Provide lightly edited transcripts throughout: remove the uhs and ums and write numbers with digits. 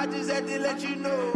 I just had to let you know.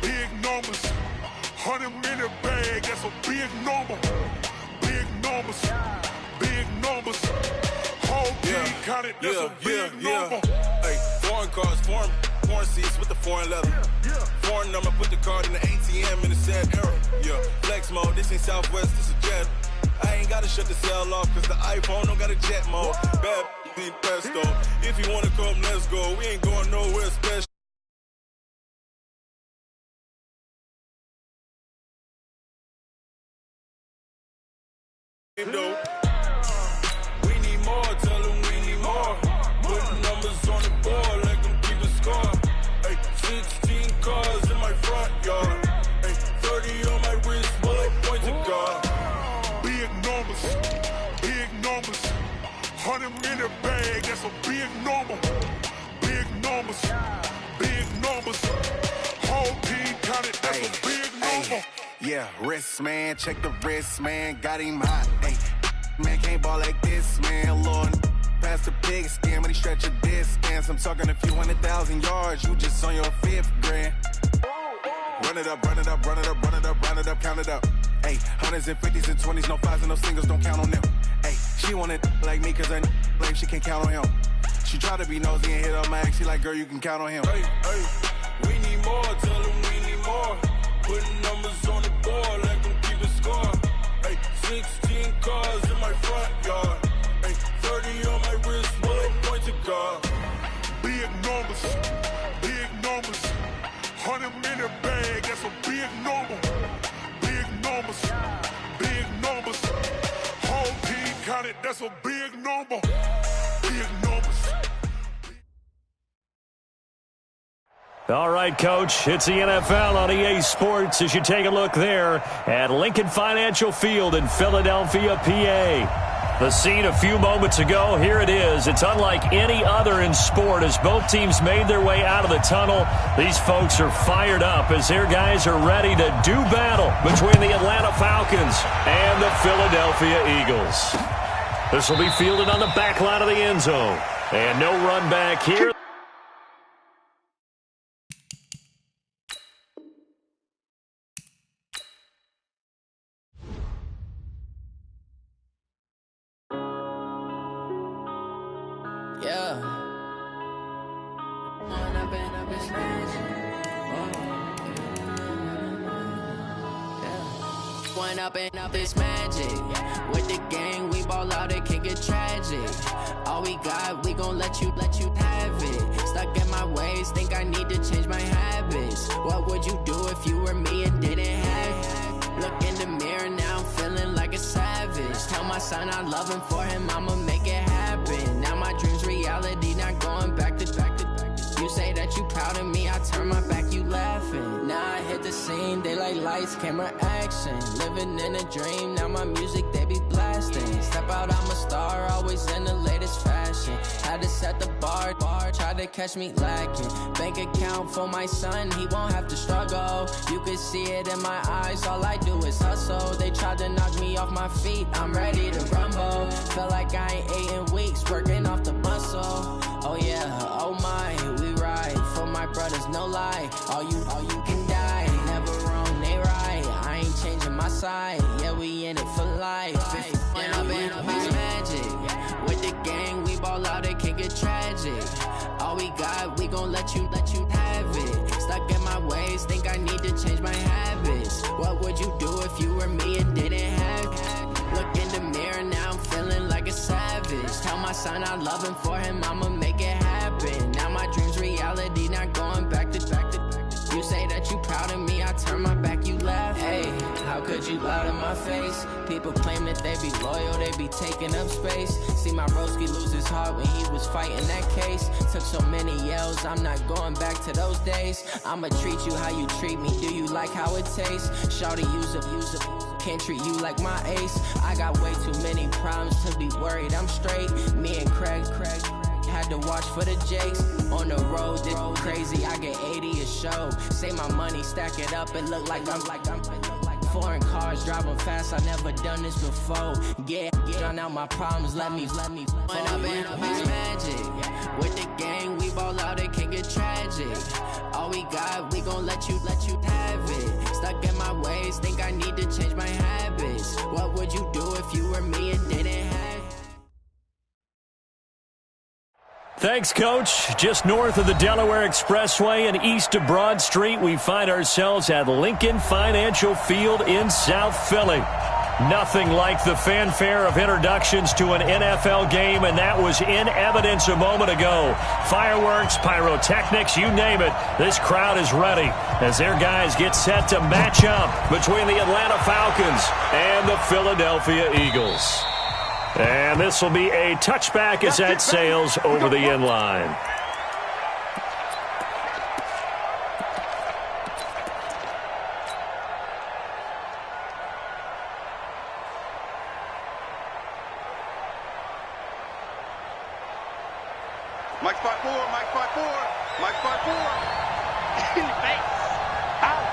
Big numbers, 100-minute bag, that's a big number. Big numbers, whole team counted, that's a big number. Hey, foreign cars, foreign seats with the foreign leather. Foreign number, put the card in the ATM in the sad era. Yeah, flex mode, this ain't Southwest, this is Jet. I ain't gotta shut the cell off, cause the iPhone don't got a jet mode. Bad need pesto, if you wanna come, let's go. We ain't going nowhere special. We need more, tell them we need more. Putting numbers on the board, like them keep a score. Ay, 16 cars in my front yard. Ay, 30 on my wrist, bullet point to God. Big numbers, 100-minute bag, that's a big number. Big numbers, whole team counted, that's a big number. Yeah, wrist man, check the wrist man, got him hot. Ay, man can't ball like this, man. Lord, past the big skin, when he stretch a distance. I'm talking a few 100,000 yards, you just on your 5th grand. Run it up, count it up. Ay, hundreds and 50s and 20s, no 5s and no singles, don't count on them. Ay, she want it like me, cause her blame, she can't count on him. She try to be nosy and hit up my ex, she like, girl, you can count on him. Hey, we need more, tell them we need more. Putting numbers on the board, like them keep a score. Ay, 16 cars in my front yard. Ay, 30 on my wrist, bullet point to God. Big numbers, 100-minute bag, that's a big number. Big numbers, whole team counted, that's a big number. Big numbers. All right, Coach, it's the NFL on EA Sports as you take a look there at Lincoln Financial Field in Philadelphia, PA. The scene a few moments ago, here it is. It's unlike any other in sport as both teams made their way out of the tunnel. These folks are fired up as their guys are ready to do battle between the Atlanta Falcons and the Philadelphia Eagles. This will be fielded on the back line of the end zone. And no run back here. Up is magic. With the gang, we ball out, it can get tragic. All we got, we gon' let you have it. Stuck in my ways, think I need to change my habits. What would you do if you were me and didn't have it? Look in the mirror, now I'm feeling like a savage. Tell my son I love him, for him I'ma make it happen. Now my dream's reality, not going back to. You say that you proud of me, I turn my back, you laughing. Now I hit the scene, they like lights, camera, action. Living in a dream, now my music, they be blasting. Step out, I'm a star, always in the latest fashion. Had to set the bar, try to catch me lacking. Bank account for my son, he won't have to struggle. You can see it in my eyes, all I do is hustle. They tried to knock me off my feet, I'm ready to rumble. Feel like I ain't ate in weeks, working off the muscle. Oh yeah, oh my, we ride for my brothers, no lie. All you can die, never wrong, they right. I ain't changing my side, yeah, we in it for life. When I've been up is magic. With the gang, we ball out, it can get tragic. All we got, we gon' let you have it. Stuck in my ways, think I need to change my habits. What would you do if you were me and didn't have it? Look in the mirror, now I'm feeling like a savage. Tell my son I love him, for him I'ma make it happen. Now my dream's reality, not going back to. You say that you proud of me, I turn my back, you laugh. Hey, I How could you lie to my face? People claim that they be loyal, they be taking up space. See my broski lose his heart when he was fighting that case. Took so many yells, I'm not going back to those days. I'ma treat you how you treat me, do you like how it tastes? Shawty, use up, can't treat you like my ace. I got way too many problems to be worried, I'm straight. Me and Craig had to watch for the Jakes. On the road, this crazy, I get 80 a show. Say my money, stack it up, it look like I'm foreign cars, driving fast, I never done this before. Get drown out my problems, let me When up in this magic. With the gang, we ball out, it can get tragic. All we got, we gon' let you have it. Stuck in my ways, think I need to change my habits. What would you do if you were me and didn't have it? Thanks, Coach. Just north of the Delaware Expressway and east of Broad Street, we find ourselves at Lincoln Financial Field in South Philly. Nothing like the fanfare of introductions to an NFL game, and that was in evidence a moment ago. Fireworks, pyrotechnics, you name it. This crowd is ready as their guys get set to match up between the Atlanta Falcons and the Philadelphia Eagles. And this will be a touchback as that sails over the end line. Mike spot 4, Mike spot 4, Mike spot 4. In the face. Out.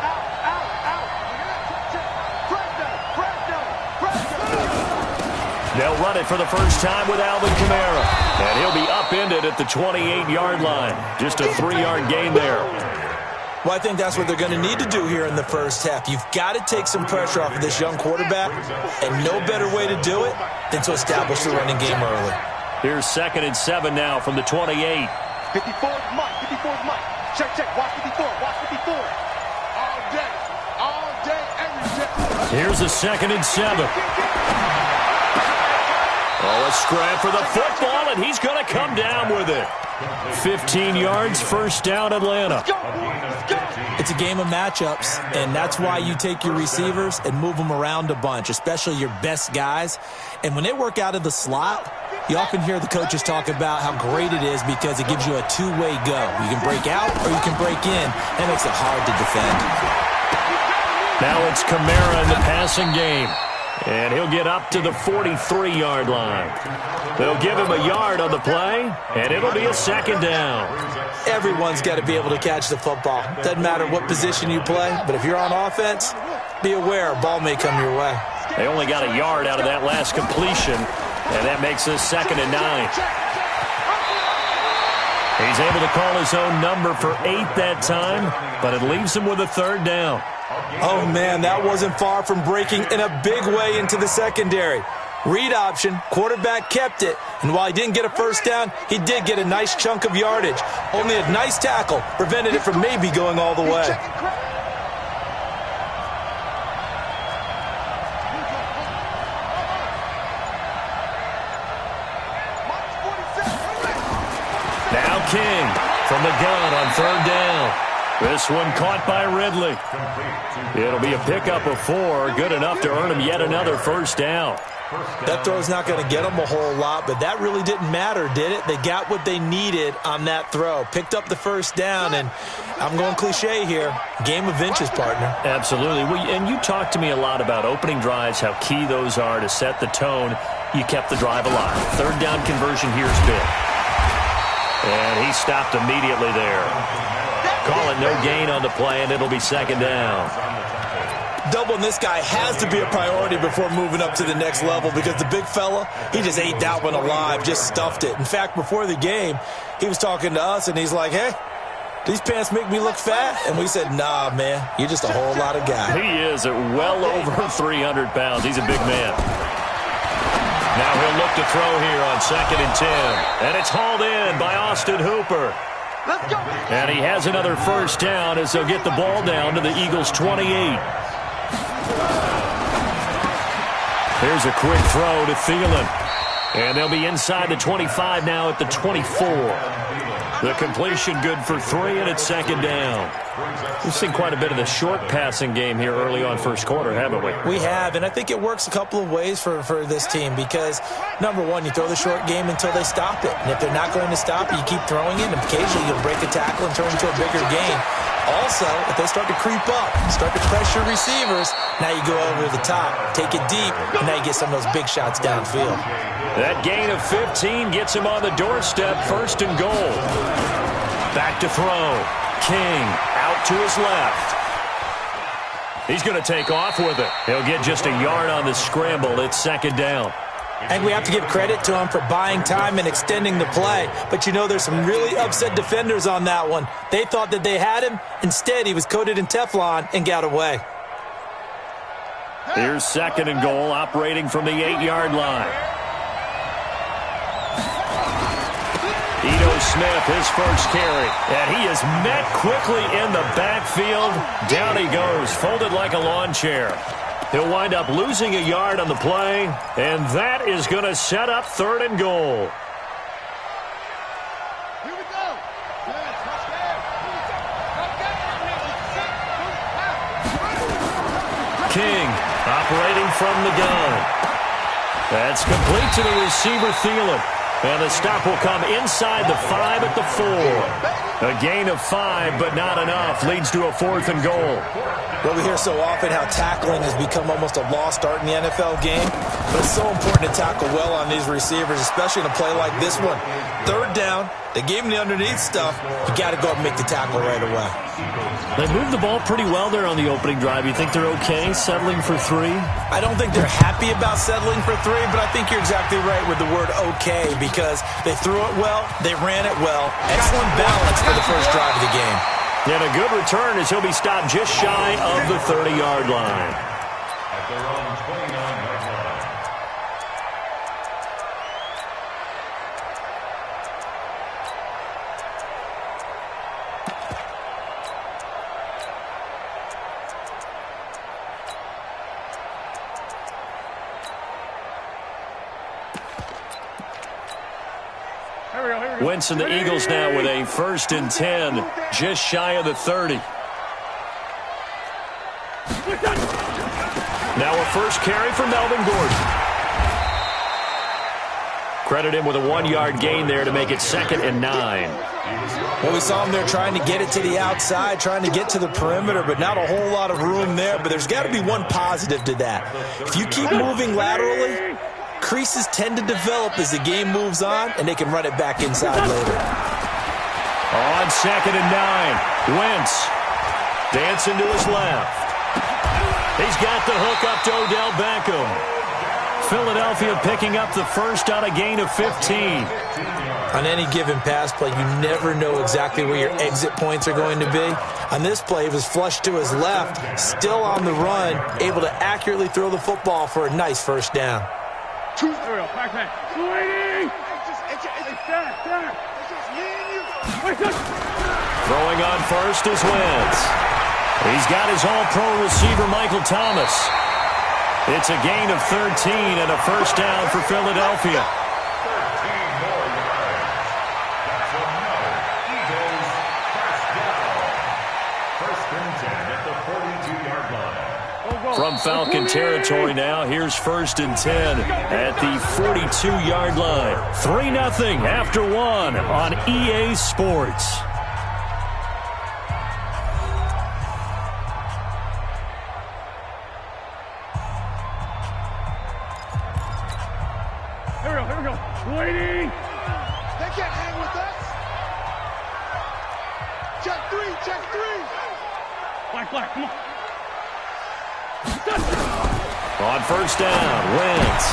They'll run it for the first time with Alvin Kamara. And he'll be upended at the 28-yard line. Just a 3-yard gain there. Well, I think that's what they're going to need to do here in the first half. You've got to take some pressure off of this young quarterback, and no better way to do it than to establish the running game early. Here's 2nd and 7 now from the 28. 54's Mike, 54's Mike. Check, watch 54, watch 54. All day, every day. Here's a 2nd and 7. Oh, a scrap for the football, and he's going to come down with it. 15 yards, first down, Atlanta. It's a game of matchups, and that's why you take your receivers and move them around a bunch, especially your best guys. And when they work out of the slot, you often hear the coaches talk about how great it is because it gives you a two-way go. You can break out or you can break in. That makes it hard to defend. Now it's Kamara in the passing game. And he'll get up to the 43-yard line. They'll give him a yard on the play, and it'll be a 2nd down. Everyone's got to be able to catch the football. Doesn't matter what position you play, but if you're on offense, be aware a ball may come your way. They only got a yard out of that last completion, and that makes this 2nd and 9. He's able to call his own number for 8 that time, but it leaves him with a 3rd down. Oh, man, that wasn't far from breaking in a big way into the secondary. Read option, quarterback kept it, and while he didn't get a first down, he did get a nice chunk of yardage. Only a nice tackle prevented it from maybe going all the way. Now King from the gun on 3rd down. This one caught by Ridley. It'll be a pickup of 4, good enough to earn him yet another first down. That throw's not going to get them a whole lot, but that really didn't matter, did it? They got what they needed on that throw. Picked up the first down, and I'm going cliche here. Game of inches, partner. Absolutely. And you talked to me a lot about opening drives, how key those are to set the tone. You kept the drive alive. 3rd down conversion here is big. And he stopped immediately there. Call it no gain on the play, and it'll be 2nd down. Doubling this guy has to be a priority before moving up to the next level because the big fella, he just ate that one alive, just stuffed it. In fact, before the game, he was talking to us, and he's like, hey, these pants make me look fat? And we said, nah, man, you're just a whole lot of guy. He is at well over 300 pounds. He's a big man. Now he'll look to throw here on 2nd and 10. And it's hauled in by Austin Hooper. And he has another first down as they'll get the ball down to the Eagles' 28. Here's a quick throw to Thielen. And they'll be inside the 25 now at the 24. The completion good for 3, and it's second down. We've seen quite a bit of the short passing game here early on first quarter, haven't we? We have, and I think it works a couple of ways for this team because, number one, you throw the short game until they stop it. And if they're not going to stop it, you keep throwing it, and occasionally you'll break a tackle and turn it into a bigger gain. Also, if they start to creep up, start to pressure receivers, now you go over the top, take it deep, and now you get some of those big shots downfield. That gain of 15 gets him on the doorstep, first and goal. Back to throw. King out to his left. He's going to take off with it. He'll get just a yard on the scramble. It's second down. And we have to give credit to him for buying time and extending the play. But you know there's some really upset defenders on that one. They thought that they had him. Instead, he was coated in Teflon and got away. Here's second and goal, operating from the 8-yard line. Ito Smith, his first carry. And he is met quickly in the backfield. Down he goes, folded like a lawn chair. He'll wind up losing a yard on the play, and that is going to set up third and goal. Here we go. King operating from the gun. That's complete to the receiver, Thielen. And the stop will come inside the 5 at the 4. A gain of 5, but not enough. Leads to a fourth and goal. Well, we hear so often how tackling has become almost a lost art in the NFL game. But it's so important to tackle well on these receivers, especially in a play like this one. Third down, they gave him the underneath stuff. You got to go up and make the tackle right away. They moved the ball pretty well there on the opening drive. You think they're okay settling for 3? I don't think they're happy about settling for 3, but I think you're exactly right with the word okay because they threw it well, they ran it well. Excellent balance for the first drive of the game. And a good return as he'll be stopped just shy of the 30-yard line. At their own 29-yard line. Wentz and the Eagles now with a first and 10, just shy of the 30. Now a first carry for Melvin Gordon. Credit him with a 1-yard gain there to make it second and 9. Well, we saw him there trying to get it to the outside, trying to get to the perimeter, but not a whole lot of room there. But there's got to be one positive to that. If you keep moving laterally, creases tend to develop as the game moves on, and they can run it back inside later. On second and 9, Wentz dancing to his left. He's got the hook up to Odell Beckham. Philadelphia picking up the first on a gain of 15. On any given pass play, you never know exactly where your exit points are going to be. On this play, it was flushed to his left, still on the run, able to accurately throw the football for a nice first down. Throwing on first is Wentz. He's got his all-pro receiver, Michael Thomas. It's a gain of 13 and a first down for Philadelphia. 13 more yards. That's another Eagles first down. First and 10 at the 42-yard line. From Falcon territory now, here's first and 10 at the 42-yard line. 3-0 after 1 on EA Sports. Here we go. Waiting. They can't hang with us. Check 3. Black, come on. On first down, Wentz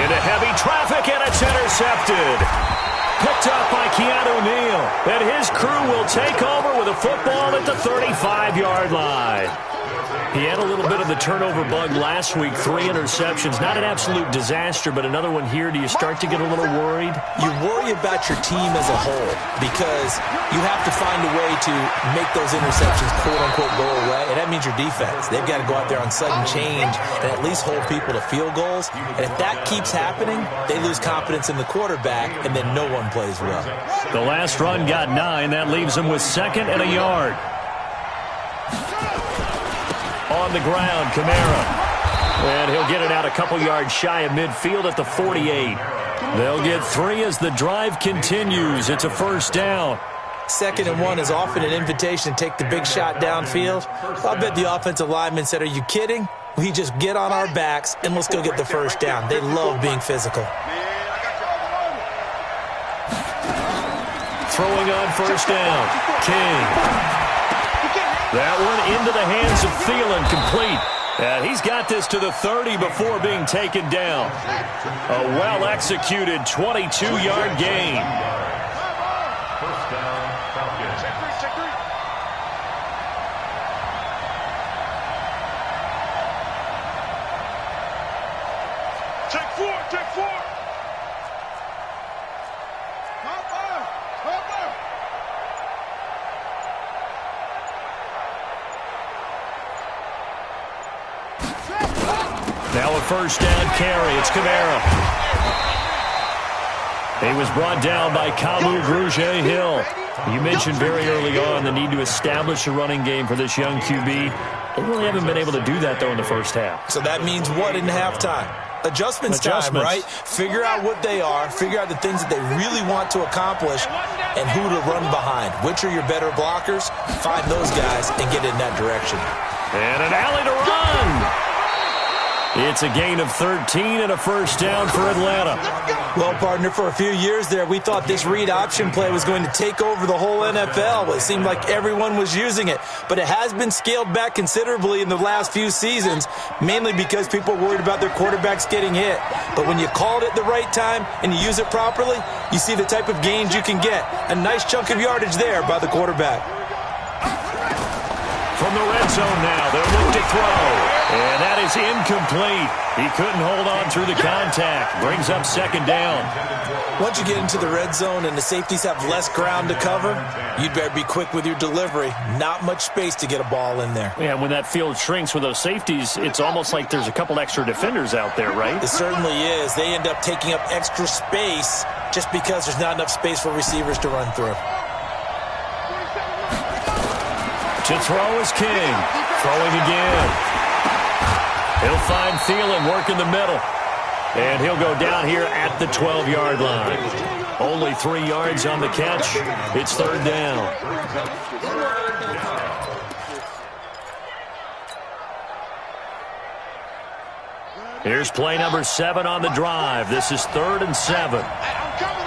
into heavy traffic, and it's intercepted. Picked up by Keanu Neal, and his crew will take over with a football at the 35-yard line. He had a little bit of the turnover bug last week, 3 interceptions. Not an absolute disaster, but another one here. Do you start to get a little worried? You worry about your team as a whole because you have to find a way to make those interceptions, quote-unquote, go away, and that means your defense. They've got to go out there on sudden change and at least hold people to field goals, and if that keeps happening, they lose confidence in the quarterback, and then no one plays well. The last run got 9. That leaves him with 2nd and a yard. On the ground, Kamara. And he'll get it out a couple yards shy of midfield at the 48. They'll get 3 as the drive continues. It's a first down. 2nd and 1 is often an invitation to take the big shot downfield. I bet the offensive lineman said, "Are you kidding? We just get on our backs and let's go get the first down." They love being physical. Throwing on first down, King. That one into the hands of Thielen, complete. And he's got this to the 30 before being taken down. A well-executed 22-yard gain. First down, Falcons. Take 4, take 4. Now a first down carry. It's Kamara. He was brought down by Kamu Grugier-Hill. You mentioned very early on the need to establish a running game for this young QB. They really haven't been able to do that, though, in the first half. So that means what in halftime? Adjustments time, right? Figure out what they are, figure out the things that they really want to accomplish, and who to run behind. Which are your better blockers? Find those guys and get in that direction. And an alley to run. It's a gain of 13 and a first down for Atlanta. Well, partner, for a few years there, we thought this read option play was going to take over the whole NFL. It seemed like everyone was using it, but it has been scaled back considerably in the last few seasons, mainly because people are worried about their quarterbacks getting hit. But when you call it at the right time and you use it properly, you see the type of gains you can get. A nice chunk of yardage there by the quarterback. From the red zone now, they'll look to throw. And that is incomplete. He couldn't hold on through the contact. Brings up second down. Once you get into the red zone and the safeties have less ground to cover, you'd better be quick with your delivery. Not much space to get a ball in there. Yeah, when that field shrinks with those safeties, it's almost like there's a couple extra defenders out there, right? It certainly is. They end up taking up extra space just because there's not enough space for receivers to run through. To throw is King. Throwing again. He'll find Thielen working the middle. And he'll go down here at the 12-yard line. Only 3 yards on the catch. It's third down. Here's play number 7 on the drive. This is 3rd and 7. I'm coming.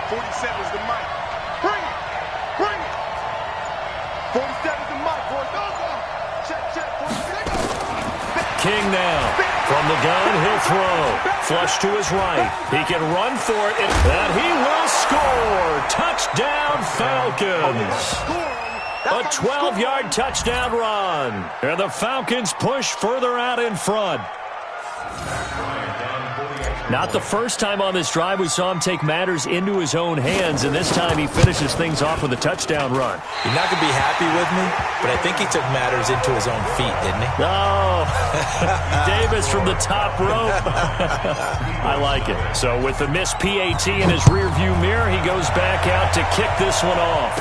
47's the mic. Bring it. 47's the mic, boys. Check. King now. From the gun, he'll throw. Flush to his right. He can run for it, and he will score. Touchdown, Falcons. A 12-yard touchdown run. And the Falcons push further out in front. Not the first time on this drive we saw him take matters into his own hands, and this time he finishes things off with a touchdown run. You're not going to be happy with me, but I think he took matters into his own feet, didn't he? Oh, Davis from the top rope. I like it. So with the missed PAT in his rearview mirror, he goes back out to kick this one off.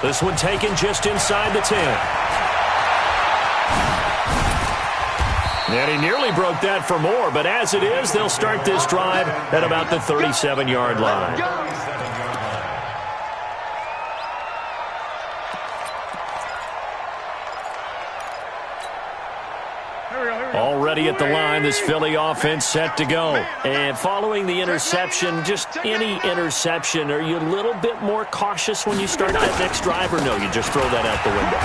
This one taken just inside the 10. And he nearly broke that for more, but as it is, they'll start this drive at about the 37-yard line. Already at the line, this Philly offense set to go. And following the interception, just any interception, are you a little bit more cautious when you start that next drive, or no, you just throw that out the window?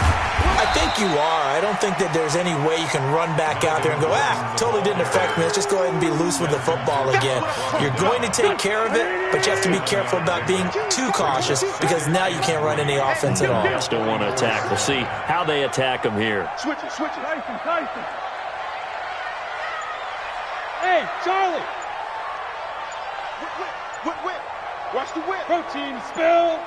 I think think you are. I don't think that there's any way you can run back out there and go, totally didn't affect me. Let's just go ahead and be loose with the football again. You're going to take care of it, but you have to be careful about being too cautious because now you can't run any offense at all. Still want to attack. We'll see how they attack him here. Switch it. Tyson. Hey, Charlie. Whip. Watch the whip. Protein spill.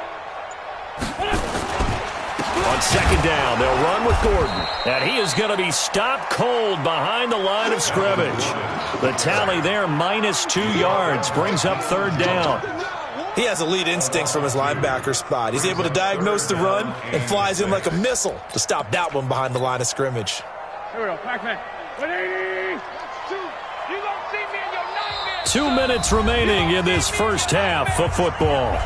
On second down, they'll run with Gordon. And he is going to be stopped cold behind the line of scrimmage. The tally there, -2 yards, brings up third down. He has elite instincts from his linebacker spot. He's able to diagnose the run and flies in like a missile to stop that one behind the line of scrimmage. Here we go, Pac-Man. 180. You gonna see me in your nightmare. 2 minutes remaining in this first half of football.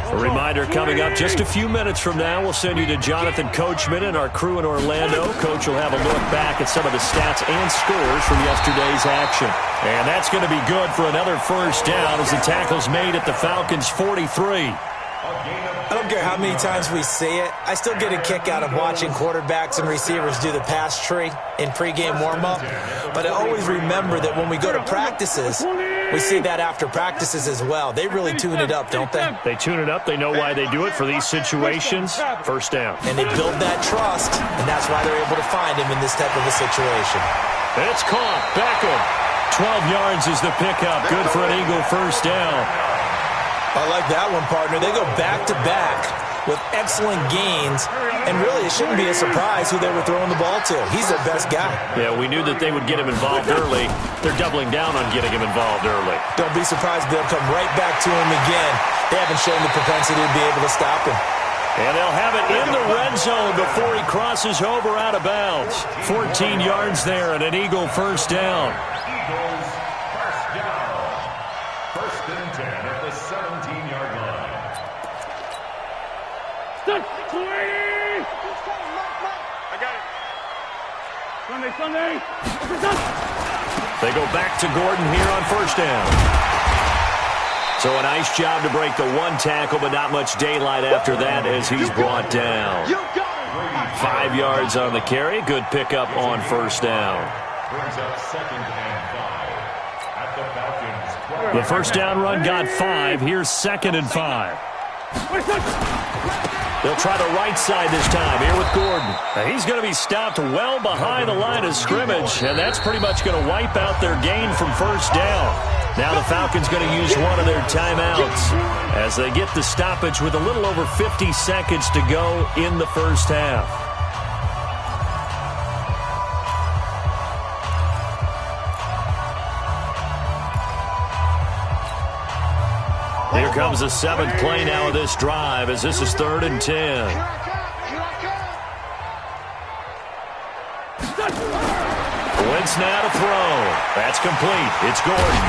A reminder coming up just a few minutes from now, we'll send you to Jonathan Coachman and our crew in Orlando. Coach will have a look back at some of the stats and scores from yesterday's action. And that's going to be good for another first down as the tackle's made at the Falcons' 43. I don't care how many times we see it. I still get a kick out of watching quarterbacks and receivers do the pass tree in pregame warm-up. But I always remember that when we go to practices, we see that after practices as well. They really tune it up, don't they? They tune it up. They know why they do it for these situations. First down. And they build that trust, and that's why they're able to find him in this type of a situation. It's caught. Beckham. 12 yards is the pickup. Good for an Eagle first down. I like that one, partner. They go back-to-back with excellent gains, and really it shouldn't be a surprise who they were throwing the ball to. He's their best guy. Yeah, we knew that they would get him involved early. They're doubling down on getting him involved early. Don't be surprised they'll come right back to him again. They haven't shown the propensity to be able to stop him. And they'll have it in the red zone before he crosses over out of bounds. 14 yards there and an Eagle first down. Eagles first down. First and 10 at the 17-yard line. I got it. Sunday. They go back to Gordon here on first down. So a nice job to break the one tackle, but not much daylight after that as he's brought down. 5 yards on the carry. Good pickup on first down. Brings up second and 5 at the Falcons. The first down run got 5. Here's second and 5. They'll try the right side this time here with Gordon. He's going to be stopped well behind the line of scrimmage, and that's pretty much going to wipe out their gain from first down. Now the Falcons going to use one of their timeouts as they get the stoppage with a little over 50 seconds to go in the first half. Here comes the seventh play now of this drive as this is 3rd and 10. Wentz now to throw. That's complete. It's Gordon.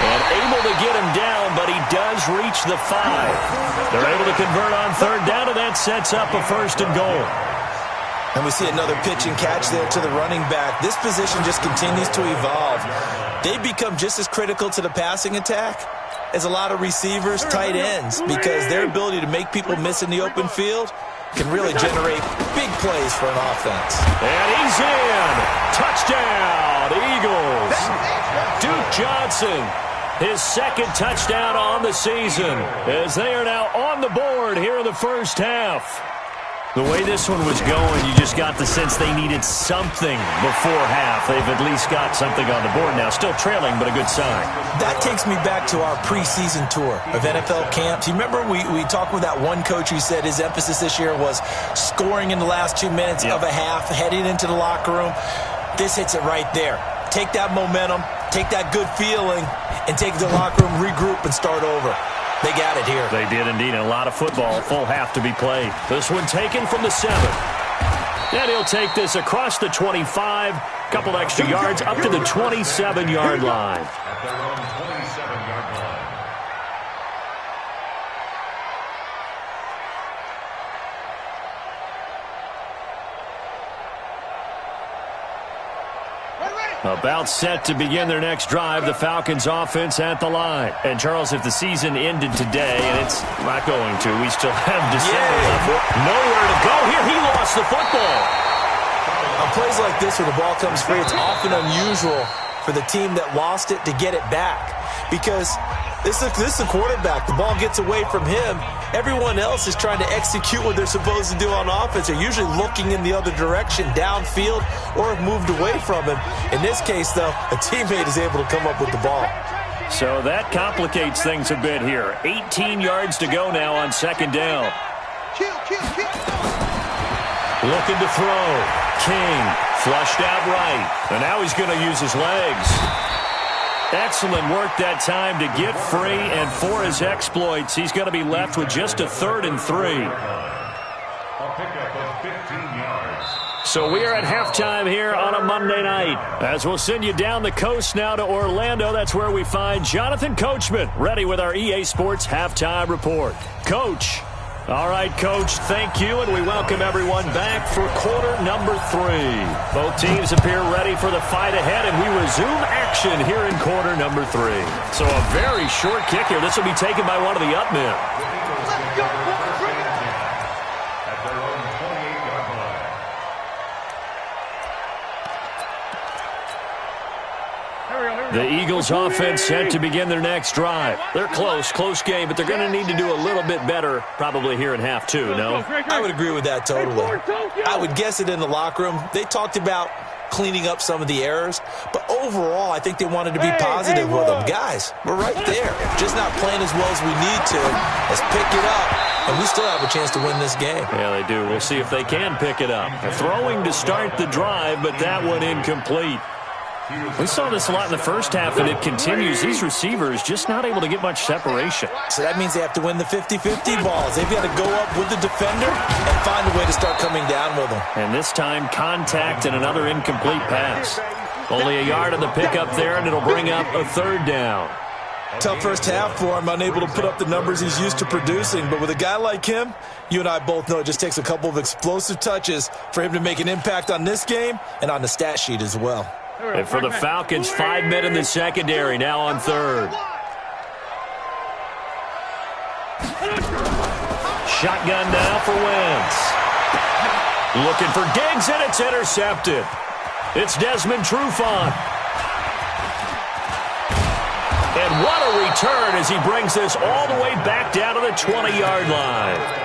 And able to get him down, but he does reach the 5. They're able to convert on third down, and that sets up a 1st and goal. And we see another pitch and catch there to the running back. This position just continues to evolve. They become just as critical to the passing attack as a lot of receivers, tight ends, because their ability to make people miss in the open field can really generate big plays for an offense. And he's in. Touchdown, Eagles. Duke Johnson, his second touchdown on the season, as they are now on the board here in the first half. The way this one was going, you just got the sense they needed something before half. They've at least got something on the board now. Still trailing, but a good sign. That takes me back to our preseason tour of NFL camps. You remember we talked with that one coach who said his emphasis this year was scoring in the last 2 minutes of a half, heading into the locker room. This hits it right there. Take that momentum, take that good feeling, and take it to the locker room, regroup, and start over. They got it here. They did indeed. A lot of football, full half to be played. This one taken from the 7. And he'll take this across the 25, couple extra yards up to the 27-yard line. At their own 27-yard line. Ready? About set to begin their next drive, the Falcons offense at the line. And Charles, if the season ended today, and it's not going to, we still have December left. Nowhere to go here. He lost the football. On plays like this where the ball comes free, it's often unusual for the team that lost it to get it back. Because this is the quarterback. The ball gets away from him. Everyone else is trying to execute what they're supposed to do on offense. They're usually looking in the other direction, downfield, or have moved away from him. In this case, though, a teammate is able to come up with the ball. So that complicates things a bit here. 18 yards to go now on second down. Looking to throw. King flushed out right. And now he's going to use his legs. Excellent work that time to get free, and for his exploits, he's going to be left with just a 3rd and 3. A pickup of 15 yards. So we are at halftime here on a Monday night. As we'll send you down the coast now to Orlando, that's where we find Jonathan Coachman, ready with our EA Sports Halftime Report. Coach. All right, Coach, thank you, and we welcome everyone back for quarter number 3. Both teams appear ready for the fight ahead, and we resume action here in quarter number 3. So a very short kick here. This will be taken by one of the up men. Let's go, bring it. At their own 28-yard line. The Eagles offense set to begin their next drive. They're close game, but they're going to need to do a little bit better probably here in half 2, no? I would agree with that totally. I would guess it in the locker room. They talked about cleaning up some of the errors, but overall, I think they wanted to be positive with them. Guys, we're right there. Just not playing as well as we need to. Let's pick it up, and we still have a chance to win this game. Yeah, they do. We'll see if they can pick it up. They're throwing to start the drive, but that one incomplete. We saw this a lot in the first half, and it continues. These receivers just not able to get much separation. So that means they have to win the 50-50 balls. They've got to go up with the defender and find a way to start coming down with them. And this time, contact and another incomplete pass. Only a yard on the pickup there, and it'll bring up a 3rd down. Tough first half for him, unable to put up the numbers he's used to producing. But with a guy like him, you and I both know it just takes a couple of explosive touches for him to make an impact on this game and on the stat sheet as well. And for the Falcons, 5 men in the secondary, now on 3rd. Shotgun now for Wentz. Looking for Diggs, and it's intercepted. It's Desmond Trufant. And what a return as he brings this all the way back down to the 20-yard line.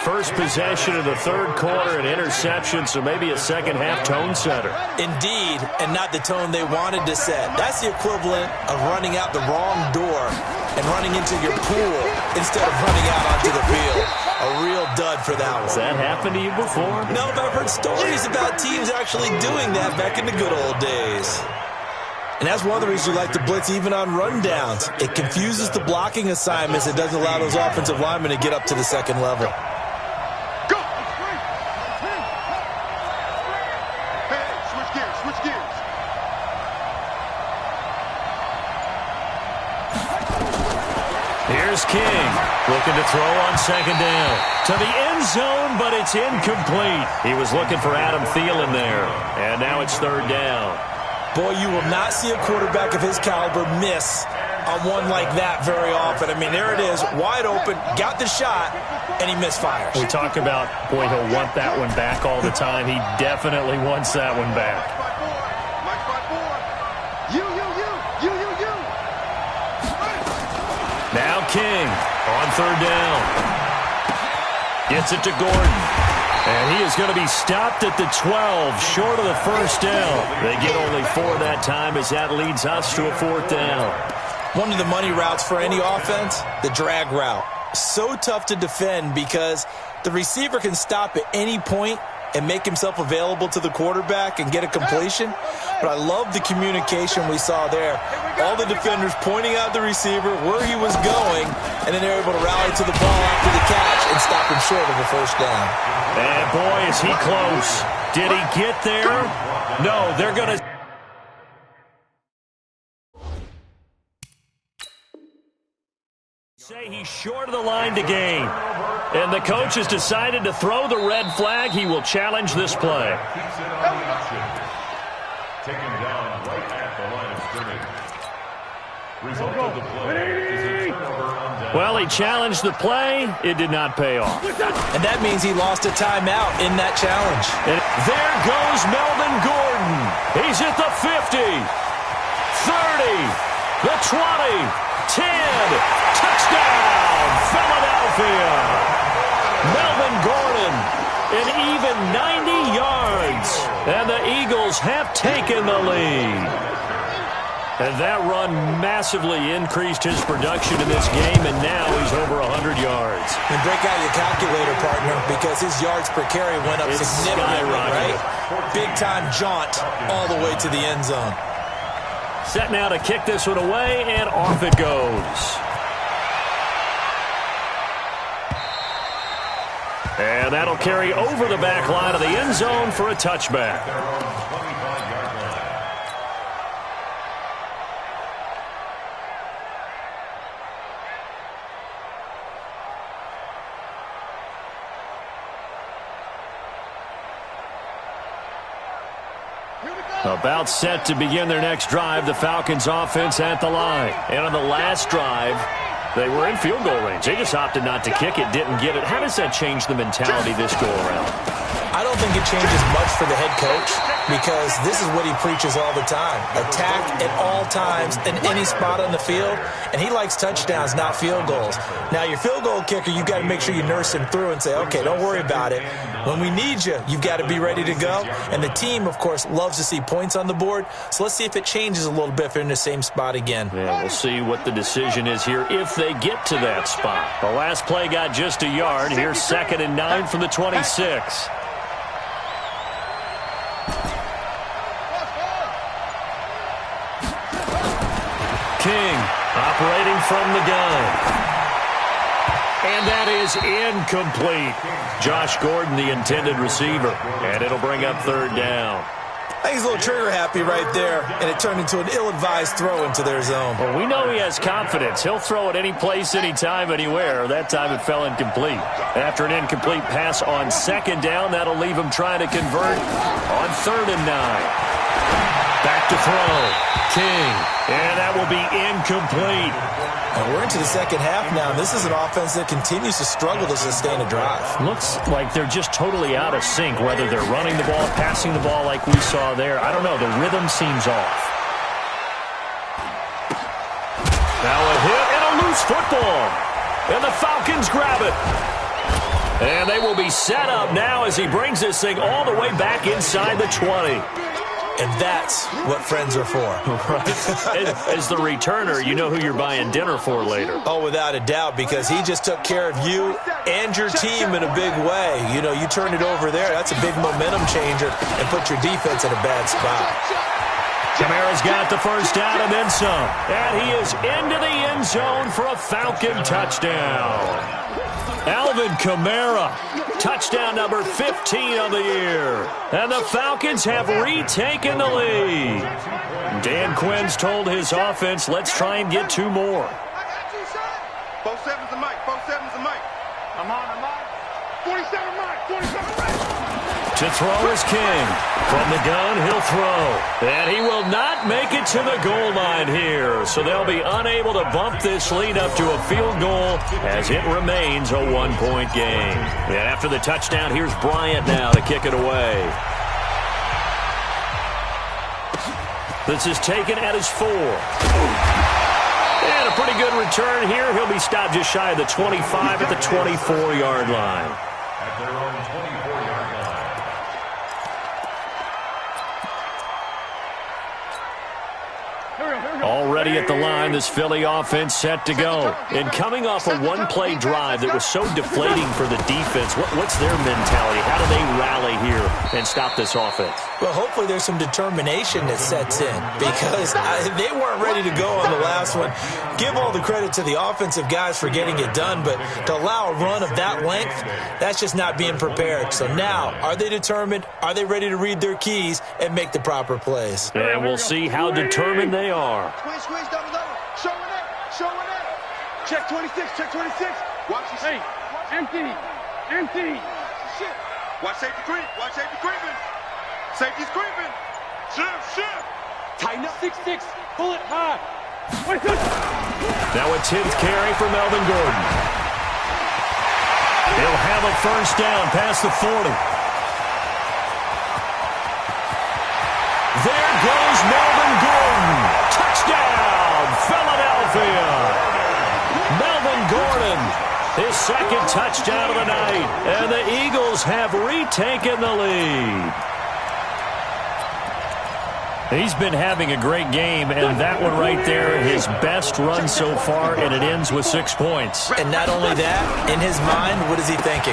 First possession of the 3rd quarter, an interception, so maybe a second-half tone setter. Indeed, and not the tone they wanted to set. That's the equivalent of running out the wrong door and running into your pool instead of running out onto the field. A real dud for that one. Has that happened to you before? No, but I've heard stories about teams actually doing that back in the good old days. And that's one of the reasons we like to blitz even on rundowns. It confuses the blocking assignments. It doesn't allow those offensive linemen to get up to the second level. Here's King, looking to throw on second down. To the end zone, but it's incomplete. He was looking for Adam Thielen there. And now it's 3rd down. Boy, you will not see a quarterback of his caliber miss on one like that very often. I mean, there it is, wide open, got the shot, and he misfires. We talk about, boy, he'll want that one back all the time. He definitely wants that one back. Now King on 3rd down. Gets it to Gordon. And he is going to be stopped at the 12, short of the 1st down. They get only 4 that time as that leads us to a 4th down. One of the money routes for any offense, the drag route. So tough to defend because the receiver can stop at any point and make himself available to the quarterback and get a completion. But I love the communication we saw there. All the defenders pointing out the receiver, where he was going, and then they're able to rally to the ball after the catch and stop him short of a 1st down. And boy, is he close. Did he get there? No, they're going to... say he's short of the line to gain. And the coach has decided to throw the red flag. He will challenge this play. taken down right at the line of scrimmage. Result of the play is a turnover on down. Well, he challenged the play. It did not pay off. And that means he lost a timeout in that challenge. And there goes Melvin Gordon. He's at the 50, 30, the 20, 10. Touchdown, Philadelphia. Melvin Gordon, an even 90 yards. And the Eagles have taken the lead. And that run massively increased his production in this game, and now he's over 100 yards. And break out your calculator, partner, because his yards per carry went up significantly, right? Big-time jaunt all the way to the end zone. Set now to kick this one away, and off it goes. And that'll carry over the back line of the end zone for a touchback. About set to begin their next drive, the Falcons offense at the line. And on the last drive, they were in field goal range. They just opted not to kick it, didn't get it. How does that change the mentality this go around? I don't think it changes much for the head coach because this is what he preaches all the time. Attack at all times in any spot on the field, and he likes touchdowns, not field goals. Now, your field goal kicker, you've got to make sure you nurse him through and say, okay, don't worry about it. When we need you, you've got to be ready to go. And the team, of course, loves to see points on the board. So let's see if it changes a little bit if they're in the same spot again. Yeah, we'll see what the decision is here if they get to that spot. The last play got just a yard. Here's 2nd and 9 from the 26. King operating from the gun. And that is incomplete. Josh Gordon, the intended receiver. And it'll bring up 3rd down. I think he's a little trigger happy right there, and it turned into an ill-advised throw into their zone. Well, we know he has confidence. He'll throw it any place, anytime, anywhere. That time it fell incomplete. After an incomplete pass on 2nd down, that'll leave him trying to convert on 3rd and 9. Back to throw. King. And that will be incomplete. And we're into the second half now. This is an offense that continues to struggle to sustain a drive. Looks like they're just totally out of sync, whether they're running the ball, passing the ball like we saw there. I don't know. The rhythm seems off. Now a hit and a loose football. And the Falcons grab it. And they will be set up now as he brings this thing all the way back inside the 20. And that's what friends are for. Right. As the returner, you know who you're buying dinner for later. Oh, without a doubt, because he just took care of you and your team in a big way. You know, you turned it over there. That's a big momentum changer and put your defense in a bad spot. Kamara's got the first down and then some. And he is into the end zone for a Falcon touchdown. Alvin Kamara, touchdown number 15 of the year. And the Falcons have retaken the lead. Dan Quinn's told his offense, let's try and get 2 more. 4-7's a mic, 4-7's a mic. I'm on. 47 mic, 47 mic. To throw is King. From the gun, he'll throw. And he will not make it to the goal line here. So they'll be unable to bump this lead up to a field goal as it remains a 1-point game. And after the touchdown, here's Bryant now to kick it away. This is taken at his 4. And a pretty good return here. He'll be stopped just shy of the 25 at the 24-yard line. At their own 24-yard line. Already at the line, this Philly offense set to go. And coming off a one-play drive that was so deflating for the defense, what's their mentality? How do they rally here and stop this offense? Well, hopefully there's some determination that sets in because they weren't ready to go on the last one. Give all the credit to the offensive guys for getting it done, but to allow a run of that length, that's just not being prepared. So now, are they determined? Are they ready to read their keys and make the proper plays? And we'll see how determined they are. Squeeze, double. Show it. Check 26. Watch your shit. Empty. Shit. Watch safety creep. Safety's creeping. Tighten up. 6-6. Pull it high. Now a 10th carry for Melvin Gordon. He'll have a first down past the 40. There goes Melvin Gordon. Touchdown, Philadelphia. Melvin Gordon, his second touchdown of the night. And the Eagles have retaken the lead. He's been having a great game, and that one right there, his best run so far, and it ends with 6 points. And not only that, in his mind, what is he thinking?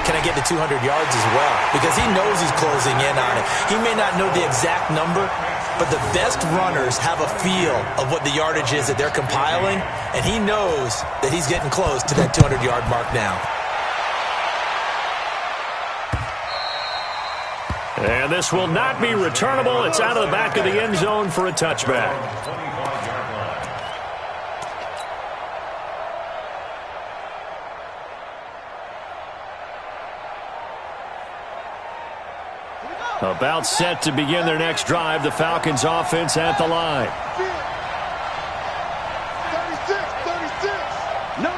Can I get to 200 yards as well? Because he knows he's closing in on it. He may not know the exact number, but the best runners have a feel of what the yardage is that they're compiling, and he knows that he's getting close to that 200-yard mark now. And this will not be returnable. It's out of the back of the end zone for a touchback. About set to begin their next drive, the Falcons offense at the line. 36. No.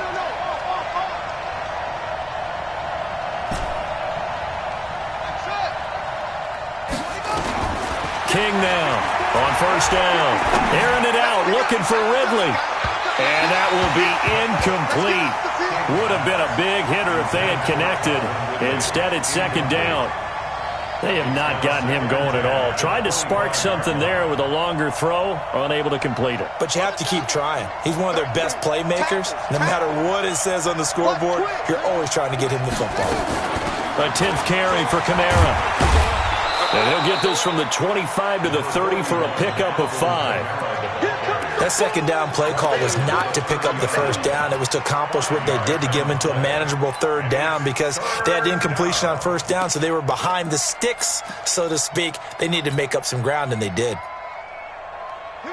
King now on first down. Airing it out, looking for Ridley. And that will be incomplete. Would have been a big hitter if they had connected. Instead, it's second down. They have not gotten him going at all. Tried to spark something there with a longer throw, unable to complete it. But you have to keep trying. He's one of their best playmakers. No matter what it says on the scoreboard, you're always trying to get him the football. A 10th carry for Kamara. And he'll get this from the 25 to the 30 for a pickup of 5. That second down play call was not to pick up the first down. It was to accomplish what they did to get them into a manageable third down because they had incompletion on first down, so they were behind the sticks, so to speak. They needed to make up some ground, and they did.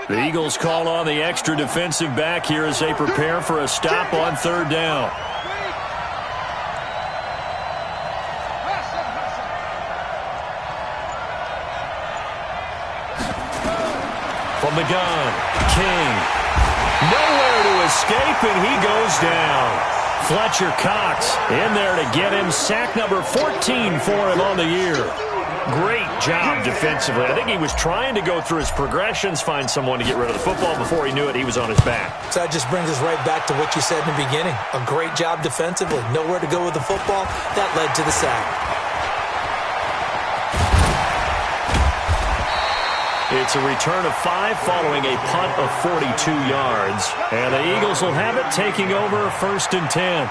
The Eagles call on the extra defensive back here as they prepare for a stop on third down. From the gun, King. Nowhere to escape, and he goes down. Fletcher Cox in there to get him. Sack number 14 for him on the year. Great job defensively. I think he was trying to go through his progressions, find someone to get rid of the football. Before he knew it, he was on his back. So that just brings us right back to what you said in the beginning. A great job defensively. Nowhere to go with the football. That led to the sack. It's a return of 5 following a punt of 42 yards. And the Eagles will have it taking over first and 10.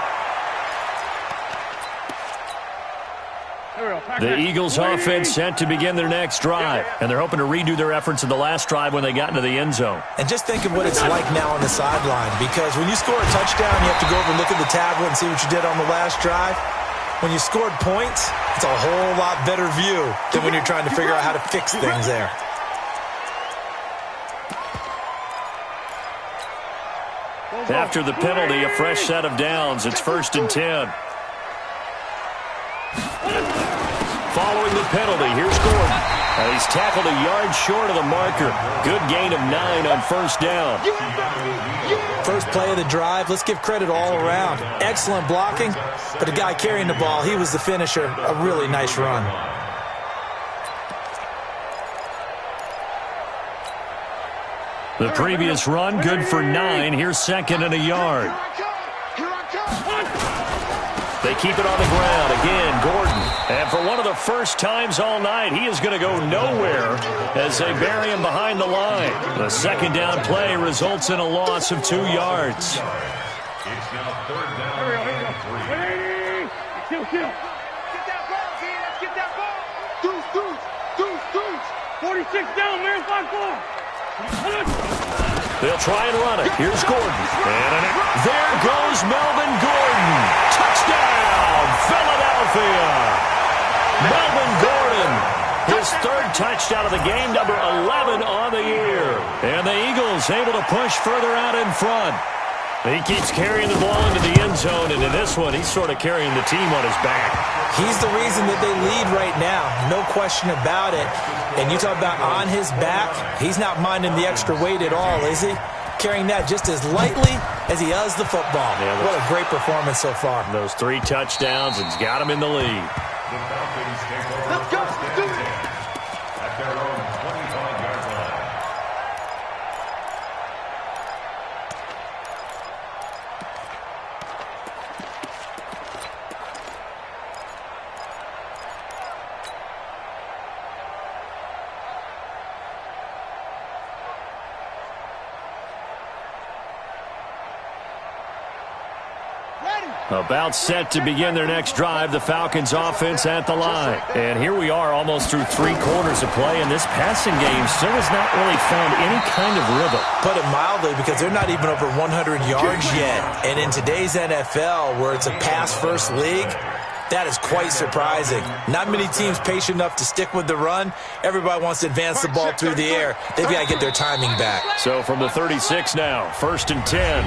The Eagles offense set to begin their next drive. And they're hoping to redo their efforts in the last drive when they got into the end zone. And just think of what it's like now on the sideline. Because when you score a touchdown, you have to go over and look at the tablet and see what you did on the last drive. When you scored points, it's a whole lot better view than when you're trying to figure out how to fix things there. After the penalty, a fresh set of downs. It's first and 10. Following the penalty, here's Gordon. He's tackled a yard short of the marker. Good gain of 9 on first down. First play of the drive, let's give credit all around. Excellent blocking, but the guy carrying the ball, he was the finisher. A really nice run. The previous run, good for 9. Here's second and a yard. They keep it on the ground. Again, Gordon. And for one of the first times all night, he is going to go nowhere as they bury him behind the line. The second down play results in a loss of 2 yards. It's now third down and 3. Get that ball, G. Let's get that ball. Deuce. 46 down, man. 5-4. They'll try and run it. Here's Gordon. And there goes Melvin Gordon. Touchdown, Philadelphia. Melvin Gordon, his third touchdown of the game, number 11 on the year. And the Eagles able to push further out in front. He keeps carrying the ball into the end zone, and in this one, he's sort of carrying the team on his back. He's the reason that they lead right now. No question about it. And you talk about on his back, he's not minding the extra weight at all, is he? Carrying that just as lightly as he does the football. Yeah, what a great performance so far. Those 3 touchdowns, and he's got him in the lead. The Falcons take over. Let's go. Do it. At their own 25-yard line. About set to begin their next drive, the Falcons offense at the line. And here we are almost through 3 quarters of play, and this passing game still has not really found any kind of rhythm. Put it mildly, because they're not even over 100 yards yet. And in today's NFL, where it's a pass-first league, that is quite surprising. Not many teams patient enough to stick with the run. Everybody wants to advance the ball through the air. They've got to get their timing back. So from the 36 now, 1st and 10.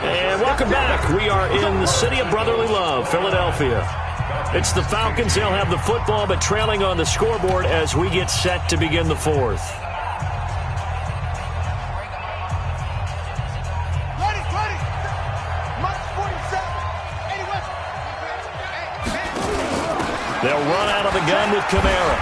And welcome back. We are in the city of brotherly love, Philadelphia. It's the Falcons. They'll have the football, but trailing on the scoreboard as we get set to begin the 4th. They'll run out of the gun with Kamara.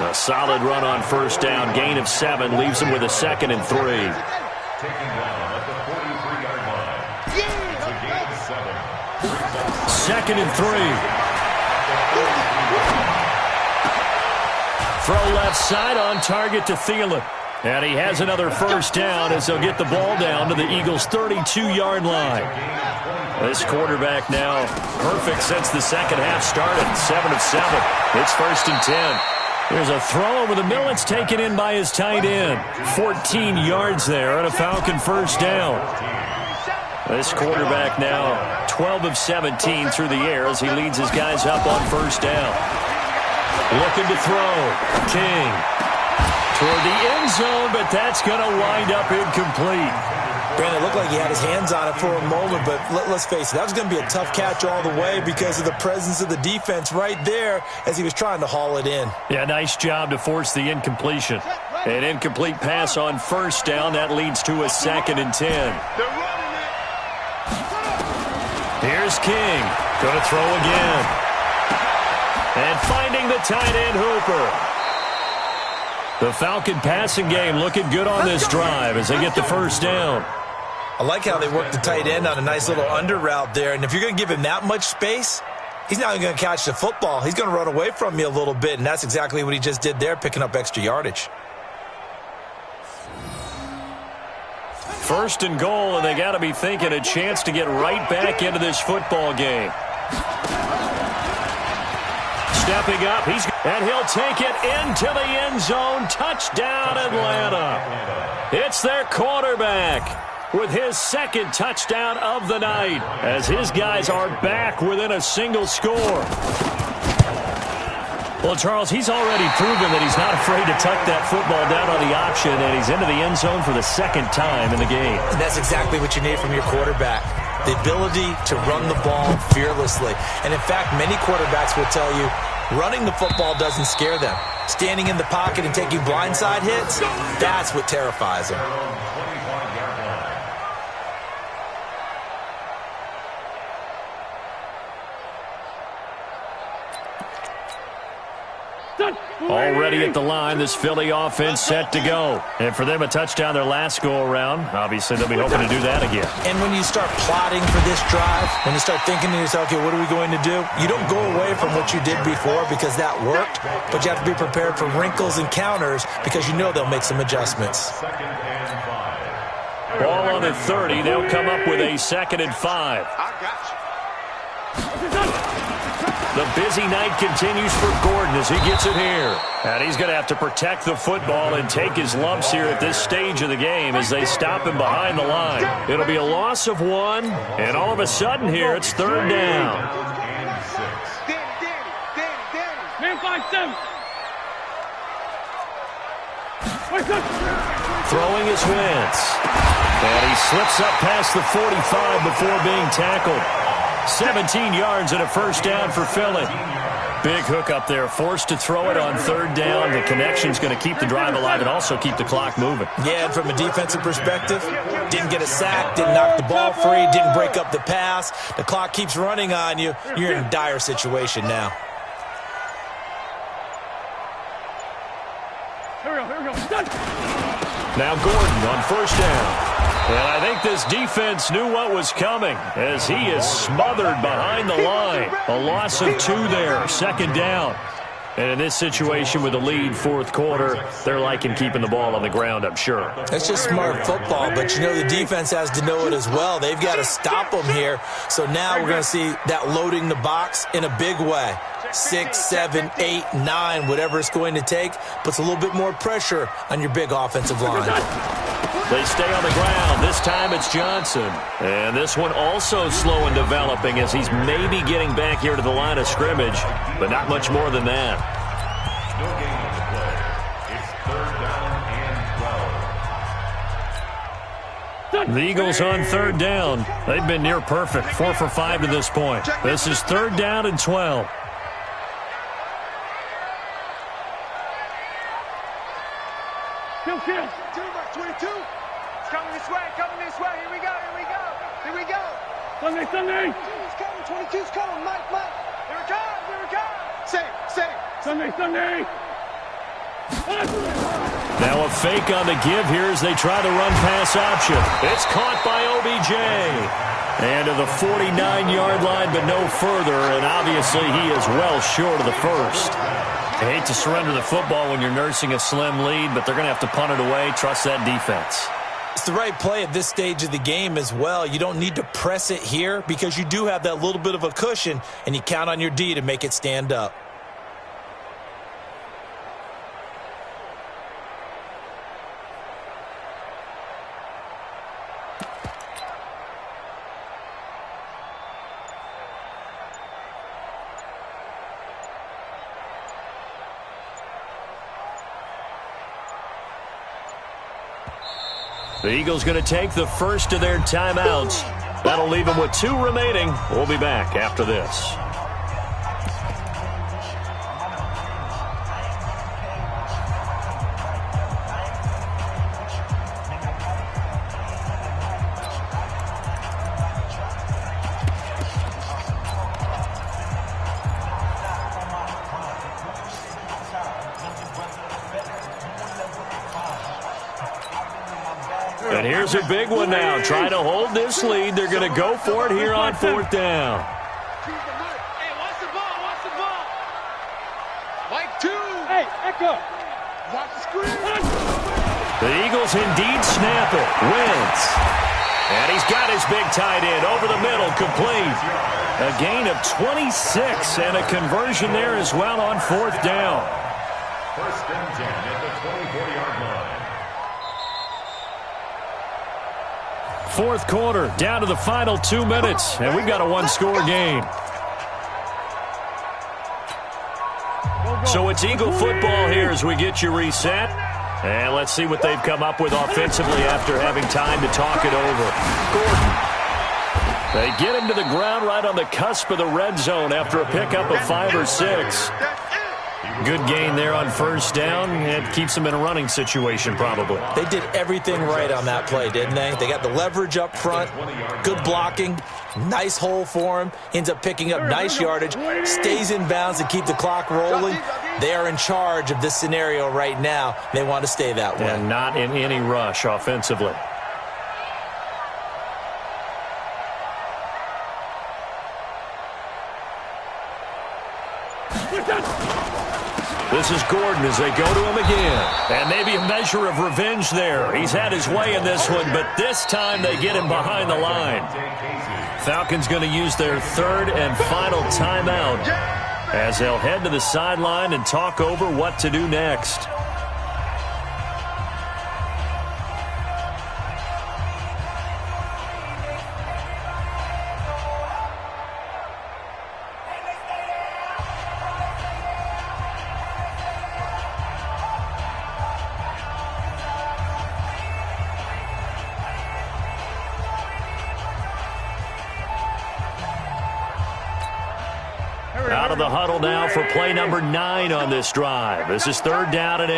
A solid run on 1st down. Gain of 7 leaves him with a 2nd and 3. Taking down at the 43-yard line. It's a gain of 7. 2nd and 3. Throw left side on target to Thielen. And he has another 1st down as they'll get the ball down to the Eagles' 32-yard line. This quarterback now perfect since the second half started. 7 of 7. It's 1st and 10. There's a throw over the middle. It's taken in by his tight end. 14 yards there and a Falcon 1st down. This quarterback now 12 of 17 through the air as he leads his guys up on 1st down. Looking to throw. King toward the end zone, but that's going to wind up incomplete. Brandon, it looked like he had his hands on it for a moment, but let's face it, that was going to be a tough catch all the way because of the presence of the defense right there as he was trying to haul it in. Yeah, nice job to force the incompletion. An incomplete pass on 1st down. That leads to a 2nd and 10. Here's King. Going to throw again. And finding the tight end Hooper. The Falcon passing game looking good on this drive as they get the 1st down. I like how they work the tight end on a nice little under route there. And if you're going to give him that much space, he's not going to catch the football. He's going to run away from you a little bit, and that's exactly what he just did there, picking up extra yardage. 1st and goal, and they got to be thinking a chance to get right back into this football game. Stepping up, and he'll take it into the end zone. Touchdown, Atlanta. It's their quarterback with his 2nd touchdown of the night as his guys are back within a single score. Well, Charles, he's already proven that he's not afraid to tuck that football down on the option, and he's into the end zone for the 2nd time in the game. And that's exactly what you need from your quarterback. The ability to run the ball fearlessly. And in fact, many quarterbacks will tell you running the football doesn't scare them. Standing in the pocket and taking blindside hits, that's what terrifies them. Already at the line, this Philly offense set to go. And for them, a touchdown their last go-around. Obviously, they'll be hoping to do that again. And when you start plotting for this drive, when you start thinking to yourself, okay, what are we going to do? You don't go away from what you did before because that worked, but you have to be prepared for wrinkles and counters because you know they'll make some adjustments. Ball on the 30. They'll come up with a 2nd and 5. I got you. The busy night continues for Gordon as he gets it here. And he's going to have to protect the football and take his lumps here at this stage of the game as they stop him behind the line. It'll be a loss of 1, and all of a sudden here it's 3rd down. Man, 5-7. Throwing is Wentz. And he slips up past the 45 before being tackled. 17 yards and a first down for Philly. Big hook up there, forced to throw it on third down. The connection's going to keep the drive alive and also keep the clock moving. Yeah, and from a defensive perspective, didn't get a sack, didn't knock the ball free, didn't break up the pass. The clock keeps running on you. You're in a dire situation now. Here we go. Now Gordon on first down. And I think this defense knew what was coming as he is smothered behind the line. A loss of 2 there, second down. And in this situation with the lead fourth quarter, they're liking keeping the ball on the ground, I'm sure. That's just smart football, but you know the defense has to know it as well. They've got to stop them here. So now we're going to see that loading the box in a big way. 6, 7, 8, 9, whatever it's going to take, puts a little bit more pressure on your big offensive line. They stay on the ground. This time it's Johnson. And this one also slow in developing as he's maybe getting back here to the line of scrimmage, but not much more than that. No gain on the play. It's third down and 12. The Eagles on third down. They've been near perfect, 4 for 5 to this point. This is third down and 12. Kill. 22. It's coming this way, Here we go. Sunday. It's coming, 22's coming, Mike. Here it comes. Say. Sunday. Now a fake on the give here as they try the run-pass option. It's caught by OBJ. And to the 49-yard line, but no further, and obviously he is well short of the first. I hate to surrender the football when you're nursing a slim lead, but they're going to have to punt it away. Trust that defense. It's the right play at this stage of the game as well. You don't need to press it here because you do have that little bit of a cushion, and you count on your D to make it stand up. The Eagles going to take the first of their timeouts. That'll leave them with 2 remaining. We'll be back after this. And here's a big one now. Trying to hold this lead. They're going to go for it here on fourth down. Hey, watch the ball. Mike 2. Hey, Echo. Watch the screen. The Eagles indeed snap it. Wins. And he's got his big tight end over the middle, complete. A gain of 26 and a conversion there as well on fourth down. First and 10 at the 24-yard line. Fourth quarter, down to the final 2 minutes, and we've got a 1-score game. So it's Eagle football here as we get you reset. And let's see what they've come up with offensively after having time to talk it over. Gordon. They get him to the ground right on the cusp of the red zone after a pickup of 5 or 6. Good gain there on first down. It keeps him in a running situation probably. They did everything right on that play, didn't they? They got the leverage up front, good blocking, nice hole for him, ends up picking up nice yardage, stays in bounds to keep the clock rolling. They are in charge of this scenario right now. They want to stay that way. And not in any rush offensively. This is Gordon as they go to him again. And maybe a measure of revenge there. He's had his way in this one, but this time they get him behind the line. Falcons going to use their third and final timeout as they'll head to the sideline and talk over what to do next. of the huddle now for play number 9 on this drive. This is 3rd down and 8.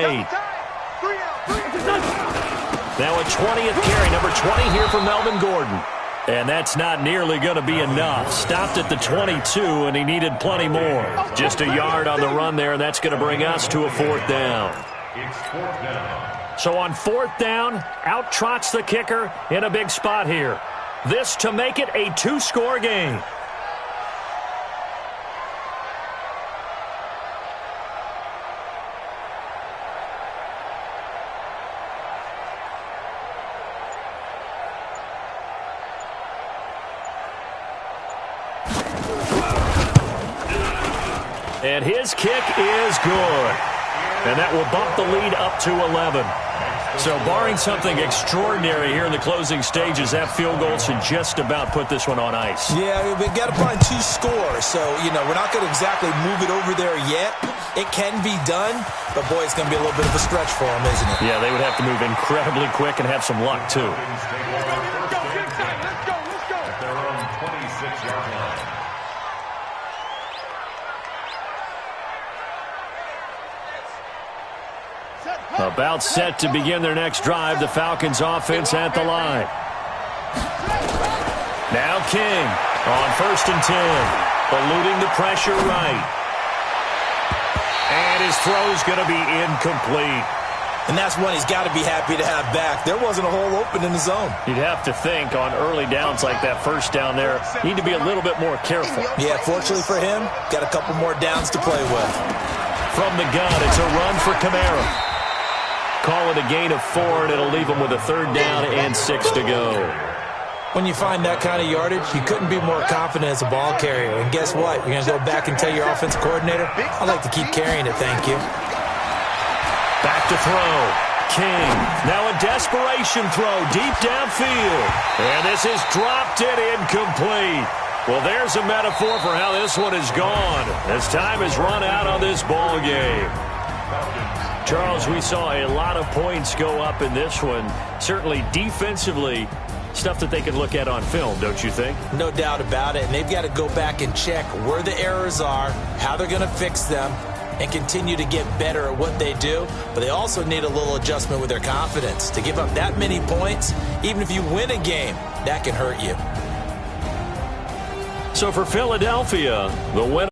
Now a 20th carry, number 20 here for Melvin Gordon. And that's not nearly going to be enough. Stopped at the 22, and he needed plenty more. Just a yard on the run there, and that's going to bring us to a 4th down. It's 4th down. So on 4th down, out trots the kicker in a big spot here. This to make it a 2-score game. And his kick is good. And that will bump the lead up to 11. So barring something extraordinary here in the closing stages, that field goal should just about put this one on ice. Yeah, we've got to find 2 scores. So, we're not going to exactly move it over there yet. It can be done, but, boy, it's going to be a little bit of a stretch for them, isn't it? Yeah, they would have to move incredibly quick and have some luck, too. Let's go. At their own 26-yard line. About set to begin their next drive, the Falcons offense at the line. Now King on 1st and 10, eluding the pressure right. And his throw's going to be incomplete. And that's one he's got to be happy to have back. There wasn't a hole open in the zone. You'd have to think on early downs like that 1st down there, you need to be a little bit more careful. Yeah, fortunately for him, got a couple more downs to play with. From the gun, it's a run for Kamara. Call it a gain of 4, and it'll leave them with a 3rd down and 6 to go. When you find that kind of yardage, you couldn't be more confident as a ball carrier. And guess what? You're going to go back and tell your offensive coordinator, I'd like to keep carrying it, thank you. Back to throw. King. Now a desperation throw deep downfield. And this is dropped it incomplete. Well, there's a metaphor for how this one is gone. As time has run out on this ball game. Charles, we saw a lot of points go up in this one. Certainly defensively, stuff that they can look at on film, don't you think? No doubt about it. And they've got to go back and check where the errors are, how they're going to fix them, and continue to get better at what they do. But they also need a little adjustment with their confidence. To give up that many points, even if you win a game, that can hurt you. So for Philadelphia, the win.